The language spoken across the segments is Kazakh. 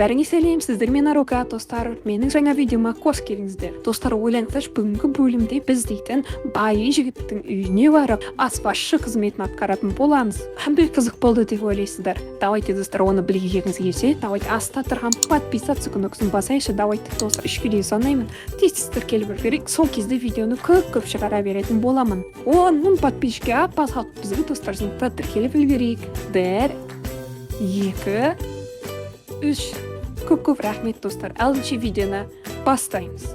бәріңе сәлем, сіздер мен Арука, достар. Менің жаңа видеома қош келдіңіздер. Достар, ойлаңыздаршы, бүгінгі бөлімде біз дейтін байы жігіттің үйіне барып, аспазшы қызметін атқаратын боламыз. Қандай қызық болды деп ойлайсыздар? Давайте, достар, оны білгіңіз келсе, давайте астта тұрған подписаться кнопкасын басайықшы. Давайте, достар, үшкедей санаймын. Тез-тез келіп берейік. Сол кезде видеоны көп шығара беретін боламын. 10 мың подписчикке басқалып біздің достар сыныпта тіркеліп үлгерейік. 1, 2, 3. Көп рахмет, достар. Алыншы видеоны бастаймыз.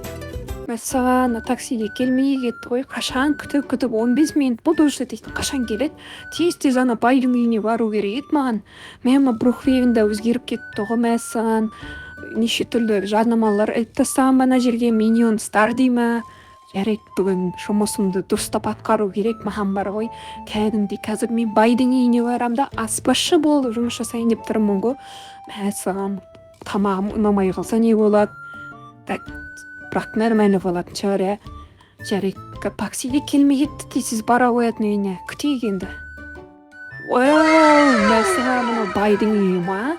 Мәссаған, таксиге келмей кетті ғой. Қашан күтіп 15 минут болды уже дейді. Қашан келеді? Тез ана байдың үйіне бару керек еді маған. Мен брухвегінде өзгеріп кетті ғой мәссаған. Неше түрлі жарнамалар іліп тастаған ана жерге, миллион стар деймі. Жарайды, бүгін жұмысымды дұрыстап атқару керек, маған бар ғой. Кәдімгідей қазір мен байдың үйіне барамын да аспазшы болып жұмыс жасайын деп тұрмын ғой. Мәссаған, тамағым ұнамай қалса не болады? Так, бірақ нормально болатын шығар, иә. Жарайды, таксиге келмей кетті дейсіз, бара қоятын үйіне. Күтейік енді. Мәссаған, мынау байдың үйі ма?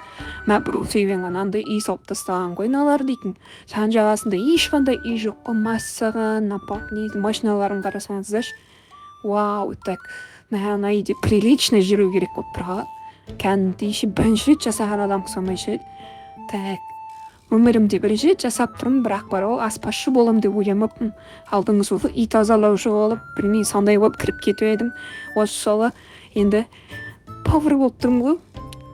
Мә бір сөйбен анандай үй салып тастаған ғой мыналар дейтін. Жан жағасында ешқандай үй жоқ қой. Мәссаған, напақ не машиналарын қарасаңыздаршы. Вау, так. Ана үйде прилично жүру керек болып тұрға. Кәдімгідей ше бірінші рет жасаған адам ұқсамайшы. Так. Өмірімде бірінші рет жасап тұрмын, бірақ бар ол аспазшы болам деп ойламаппын. Алдыңғы жолы үй тазалаушы болып, білмей сондай болып кіріп кетіп едім. Осы жолы енді повар болып тұрмын ғой.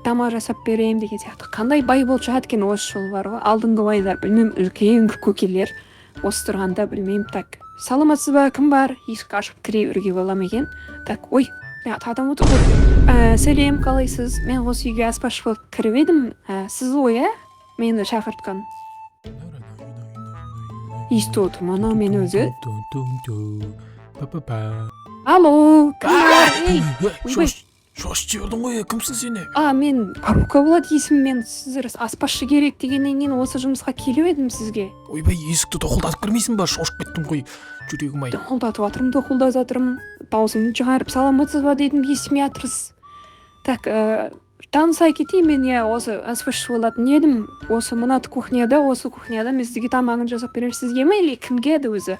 Тамақ жасап берейін деген сияқты. Қандай бай болып жатыр екен осы жол бар ғой. Алдыңғы байлар, білмеймін, үлкен көкелер. Осы тұрғанда білмеймін. Так, саламатсыз ба, кім бар? Есік ашып кіре беруге бола ма екен? Так, ой, адам отыр ғой. Сәлем, қалайсыз? Мен осы үйге аспазшы болып кіріп едім. Сіз ғой, ә? Мені шақыртқан. Естіп отырмын, анау мен өзі. Алло, кім бар? Шош жібердің ғой, кімсің сені? Мен Арука болады есімім, мен сіздер аспазшы керек дегеннен кейін осы жұмысқа келіп едім сізге. Ойбай, есікті тоқылдатып кірмейсің ба? Шошып кеттім ғой, жүрегім ай. Тоқылдатып жатырмын. Даусымды шығарып саламатсыз ба дедім, естімей жатырсыз. Так, танысай кетейін, мен осы аспазшы болатын едім. Осы мынау кухняда мен сізге тамағын жасап берер, сізге ме или кімге еді өзі?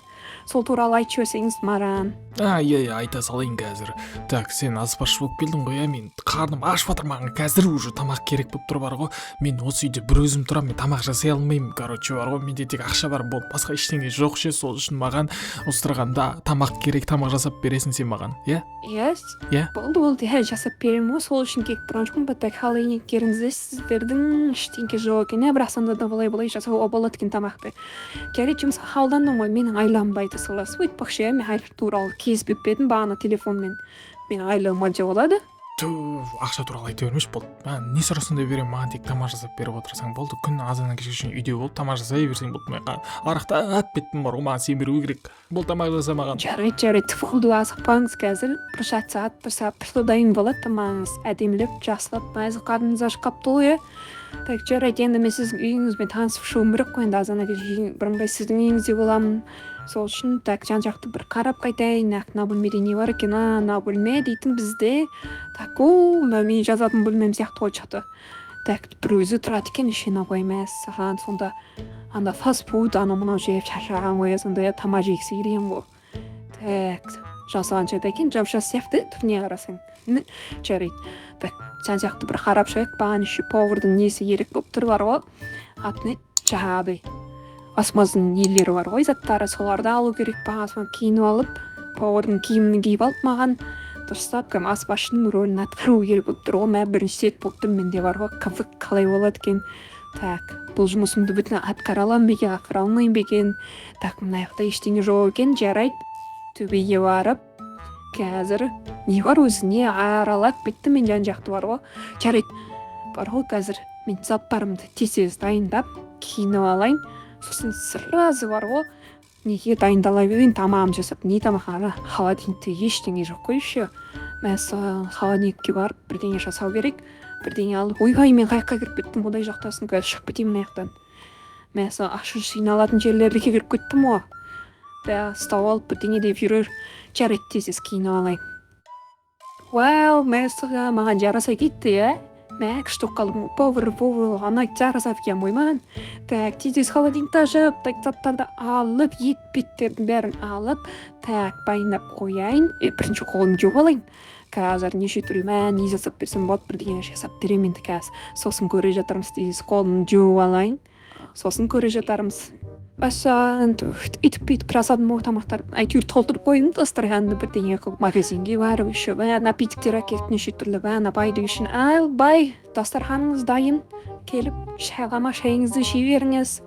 Сол туралы айтып жіберсеңіз маған. Иә, айта салайын қазір. Так, сен аспазшы болып келдің ғой, мен қарным ашып жатыр, маған қазір уже тамақ керек болып тұр бар ғой. Мен осы үйде бір өзім тұрамын, мен тамақ жасай алмаймын, короче бар ғой, менде тек ақша бар болды, басқа ештеңе жоқ ше, сол үшін маған осы тұрғанда тамақ керек, тамақ жасап бересің сен маған, иә? Иә. Болды, жасап беремін ғой, сол үшін келіп тұрған жоқпын, бірақ халайниктеріңізде сіздердің ештеңе жоқ екен, бірақ сонда да былай жасауға болады екен тамақты. Жарайды, жұмысқа қабылдандым ғой, менің айлам айта саласыз, өйтпақшы, мен айлық туралы кезбеп едім бағана телефонмен. Мен айлығым қанша болады? Ақша туралы айта бермеші болды. Не сұрасың да беремін, маған тек тамақ жасап беріп отырсаң болды. Күн азаннан кешке шейін үйде болып тамақ жасай берсең болды. Мен арақтап кеттім бар ғой, маған сен беру керек. Бол тамақ жаса маған. Жарайды, болды, асықпаңыз қазір. Бір сағат дайын болады тамағыңыз. Әдемілеп, жақсылап, мәзі қарныңыз ашып қапты ғой. Так, жарайды, енді мен сіздің үйіңізбен танысып шығуым керек қой, енді азаннан кешке шейін бірыңғай сіздің үйіңізде боламын. Сол үшін, так, жан-жақты бір қарап қайтайын, мына бөлмеде не бар екен, мына бөлме дейтін бізде. Так, мен жазатын бөлмем сияқты ғой шықты. Так, бір өзі тұрады екен, ішіне қоймас, саған сонда анда фастфуд, мынау жеп шаршаған ғой, сонда тамақ жегісі келген ғой. Так, жасаған жайды екен, жап-жас сияқты, түріне қарасаң. Жарайды. Так, жан-жақты бір қарап шығайық, баған үші повардың несі керек болып тұр бар ғой. Атыны жағады. Асмаздың нелері бар ғой, заттары, соларды алу керек па, асман киініп алып, повардың киімін киіп алып маған дұрыстап, кім аспазшының рөлін атқару керек болып тұр ғой, мен бірінші рет болып тұрмын, менде бар ғой, қалай болады екен. Так, бұл жұмысымды бүтін атқара аламын ба екен, атқара алмаймын ба екен. Так, мына жақта ештеңе жоқ екен, жарайды. Төбеге барып, қазір не бар өзі, не аралап кетті, мен жан-жақты бар ғой. Жарайды, бар ғой, қазір мен заттарымды тез дайындап, киініп алайын. Сосын сразу бар ғой, неге дайындала берейін, тамағым жасап, не тамақ холодильникте ештеңе жоқ қой еще. Мәссаған, холодильникке барып, бірдеңе жасау керек, бірдеңе алып, ойбай, мен қайыққа кіріп кеттім, одай жақтасын, қазір шығып кетейін мына жақтан. Мәссаған, ақша жиналатын жерлерге кіріп кеттім ғой. Стау алып, бірдеңе деп жүрер, жарайды, тез киініп алайын. Мәссаған, маған жараса кетті, иә? Мәк штукалым повар ана жарасап кен мойман. Так, тиз холодильникта жып, так заттарды алып, ет беттердің бәрін алып, так байнап қояйын. Бірінші қолым жуып алайын. Қазір неше түрі мән ез жасап берсем болады, бірдеңе жасап беремін қазір. Сосын көре жатармыз, тиз қолым жуып алайын. Сосын көре жатармыз. Башан итіп біраз адым тамақтар әйтеуір толтырып қойдым, дастарханды бірдеңе қылып магазинге барып еще напитоктер әкеліп неше түрлі байды үшін ал бай дастарханыңыз дайын, келіп шайыңызды іше беріңіз.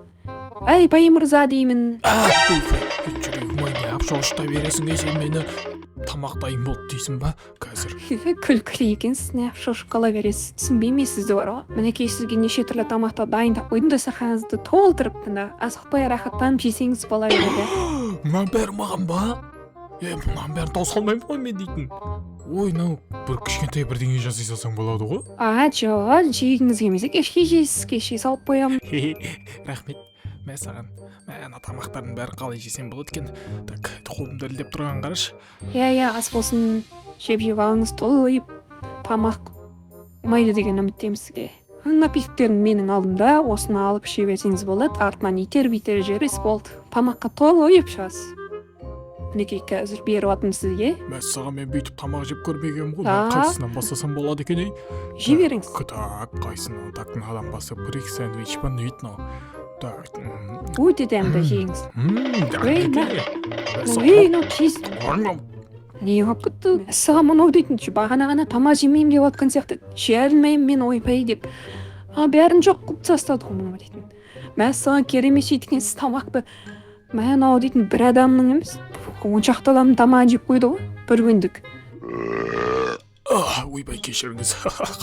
Ай бай мырза деймін. жүрегім ай не шошыта бересің сен мені тамақ дайын болды дейсің ба қазір? Күлкілі екенсіз, не шошып қала бересіз, түсінбеймейсіз де бар ғой. Мінекей сізге неше түрлі тамақты дайындап қойдым, дастарханыңызды толтырып асықпай рахаттанып жесеңіз бола береді. Мұнан бәрі маған ба? Мұнан бәрін тауыса алмаймын ғой мен дейтін. Ой, бір кішкентай бірдеңе жасай салсаң болады ғой. Жоқ, жегіңіз келмесе кешке жейсіз, кешке салып қоямын. Рахмет. Мә саған. Ана тамақтардың бәрі қалай жесем болады екен. Так, қолым дәлдеп тұрған қарашы. Ас болсын, жеп алыңыз, тойып, тамақ ұмайды деген үміттемін сізге. Напитктерін менің алдымда, осыны алып іше берсеңіз болады, артынан итер-битер жеріс болды. Тамаққа тойып шығасыз. Мінекей қазір беріп атым сізге. Мәссаған, мен бүйтіп тамақ жеп көрмегенмін ғой. Мен қайсынан бастасам болады екен, ей? Жей беріңіз. Так, қайсынан тақтың адам бастап бір-екі сэндвич па не еді мынау? Так. Өте дәмді жейіңіз. Чиз. Не болып кетті? Мәссаған, мынау дейтінші, бағана ғана тамақ жемеймін деп отқан сияқты. Жей алмаймын мен ойпай деп. Бәрін жоқ қылып тастады ғой мынау дейтін. Мәссаған, керемет жейтін сіз тамақты. Мынау дейтін бір адамның емес, 10 шақты адамның тамағын жеп қойды ғой, бір күндік. Ойбай кешіріңіз,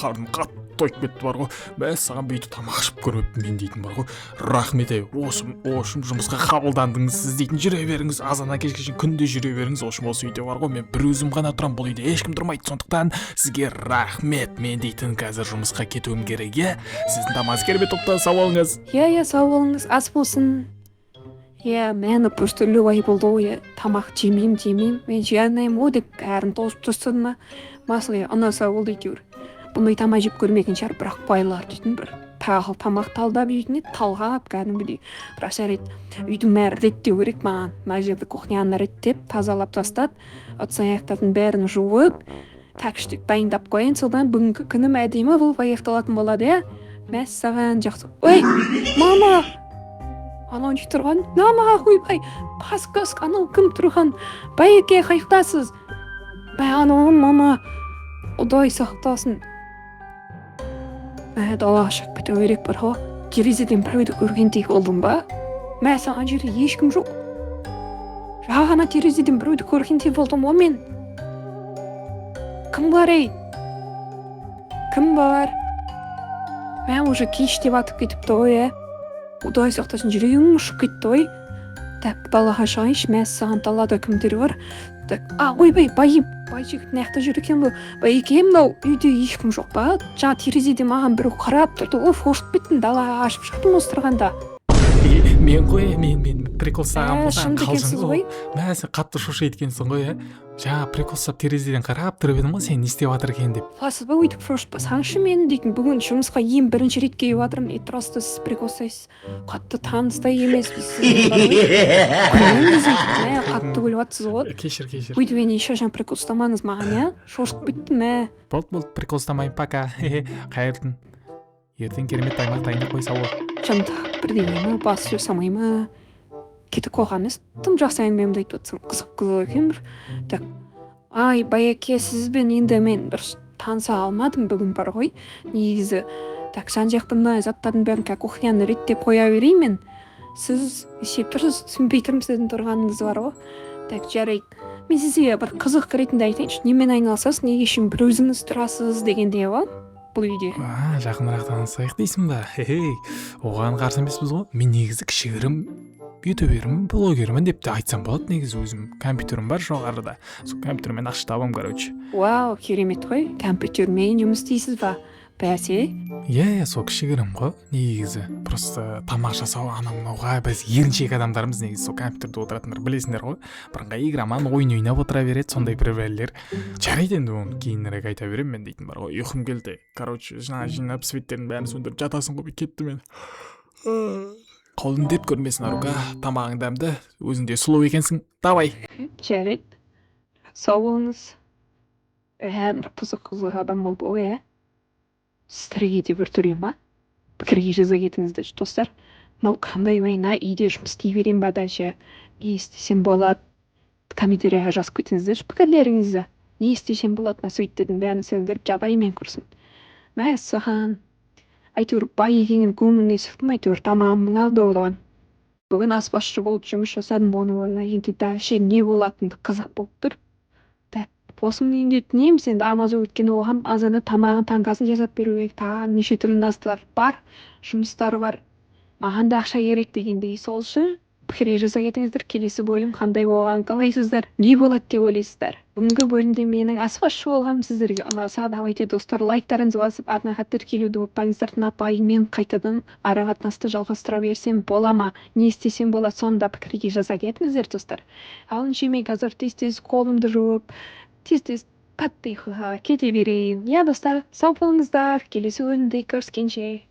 қарным қатты тойып кетті бар ғой. Мәссаған бүйтіп тамақ ішіп көрмеппін мен дейтін бар ғой. Рахмет ошым жұмысқа қабылдандыңыз, сіз дейтін жүре беріңіз, азаннан кешке шейін күнде жүре беріңіз. Ошым осы үйде бар ғой, мен бір өзім ғана тұрам, бұл үйде ешкім тұрмайды, сондықтан сізге рахмет. Мен дейтін қазір жұмысқа кетуім керек, сіздің тамағыңыз керемет тоқта, сау болыңыз. Сау болыңыз, ас болсын. Мені біртүрлі ой болды ғой, тамақ жемеймін, мен жей алмаймын ғой деп әрін тосып тұрсын ма? Масылы ана сау болды әйтеуір. Бұндай тамақ жеп көрмеген шығар, бірақ байлар дейтін бір тағы тамақ талдап жейтін еді, талғап кәдімгідей. Бірақ жарайды, үйдің бәрі реттеу керек маған. Мына жерді кухняны реттеп, тазалап тастап, ыдыс аяқтардың бәрін жуып, тәкіштік дайындап қояйын, содан бүгінгі күнім әдемі болып аяқталатын болады, Мәссаған, жақсы. Ой, мама! Анау не тұрған? Мама, ойбай, пас, анау кім тұрған? Байеке, қайықтасыз? Анау, мама, Құдай сақтасын. Дала ашық біту керек бар ғой. Терезеден біреуді көргендей болдым ба? Саған жерде ешкім жоқ. Жағана терезеден біреуді көргендей болдым ғой мен. Кім бар ей? Кім бар? Уже кеш деп атып кетіпті ғой, Құдай сақтасын, жүрегім ұшып кетті ғой. Так, далаға шығайыншы, Мәссаған далада кімдер бар? Так, ойбай, бай жігіт наяқта жүр екен ғой. Байеке, мынау үйде ешкім жоқ па? Жаңа терезеде маған біреу қарап тұрды, шошып кеттім, далаға ашып шықтым осы тұрғанда. Мен ғой, мен прикол саған болсам қалжың ғой. Сен қатты шоши еткенсің ғой, Жаңа прикол сап терезеден қарап тұрып едім ғой, сен не істеп жатыр екен деп. Фасыбы өйтіп шошпасаңшы мен дейтін, бүгін жұмысқа ең бірінші рет келіп жатырмын. Просто сіз прикол сайсыз. Қатты таныстай емеспіз. Қатты күліп жатсыз ғой. Кешір. Өйтіп енді ешқашан прикол ұстамаңыз маған, Шошып кеттім, Болды, прикол ұстамайын, пока. Қайырдың. Ертең керемет таймақ дайындап қой, сау бол. Жантақ бірдеңе бас жасамай ма? Кетіп қойған емес, тым жақсы әңгімемді айтып жатсам, қызық екен бір. Так, Байеке, сізбен енді мен бір таныса алмадым бүгін бар ғой. Негізі, так, жан жақты мына заттардың бәрін кухняны реттеп қоя береймін. Сіз есеп тұрсыз, түсінбей тұрмын сіздің тұрғаныңыз бар ғой. Так, жарайды. Мен сізге бір қызық ретінде айтайыншы, немен айналысасыз, неге үшін бір өзіңіз тұрасыз дегенде ғой. Бұл үйде. Жақынырақ танысайық дейсің ба? Оған қарсы емеспіз ғой. Мен негізі кішігірім ютубермін, блогермін деп те айтсам болады. Негізі өзім компьютерім бар жоғарыда. Сол компьютермен ақша табамын, короче. Вау, керемет қой. Компьютермен жұмыс істейсіз ба? бәсе. Иә, сол кішігірім ғой негізі. Просто тамақ жасау анау мынауға біз еріншек адамдармыз негізі сол компьютерде отыратындар білесіңдер ғой. Бірыңғай игроман ойын ойнап отыра береді сондай бір бәлелер. Жарайды енді оны кейінірек айта беремін мен дейтін бар ғой. Ұйқым келді. Короче, жаңа жинап светтердің бәрін сөндіріп жатасың ғой, кетті мен. Қолың деп көрмесін Арука, тамағың дәмді, өзің де сұлу екенсің. Давай. Жарайды. Сау болыңыз. Бір қызық адам болып ой, сіздерге де бір түрем ба? Пікірге жаза кетіңіздер достар. Мынау қандай ойна, үйде жұмыс істей берем ба дальше? Не істесем болады? Комментарийға жазып кетіңіздерші пікірлеріңізді. Не істесем болады, сөйттердің бәрін сөндіріп жабайымен құрсын. Мәссаған. Әйтеуір бай екенін көңіліне сұқтым, әйтеуір тамағымның алды болған. Бүгін аспазшы болып жұмыс жасадым, оның орнына енді дальше не болатынды қызық болып тұр. Осының үйінде түнейміз енді Амазон өткен оған азаны тамағын таңғы жасап беру керек, тағы неше түрлі насталар бар, жұмыстары бар. Маған да ақша керек дегендей сол үшін пікірге жаза кетіңіздер, келесі бөлім қандай болғанын қалайсыздар, не болады деп ойлайсыздар. Бүгінгі бөлімде менің аспазшы болғаным сіздерге ұнаса, давайте достар лайктарыңызды басып арнаға тіркелуді ұмытпаңыздар. Апаймен қайтадан ара қатынасты жалғастыра берсем бола ма, не істесем болады, соны да пікірге жаза кетіңіздер достар. Ал мен қазір тез қолымды жуып тез қатты ұйқыға кете берейін. Иә достар, сау болыңыздар, келесі бөлімде көріскенше.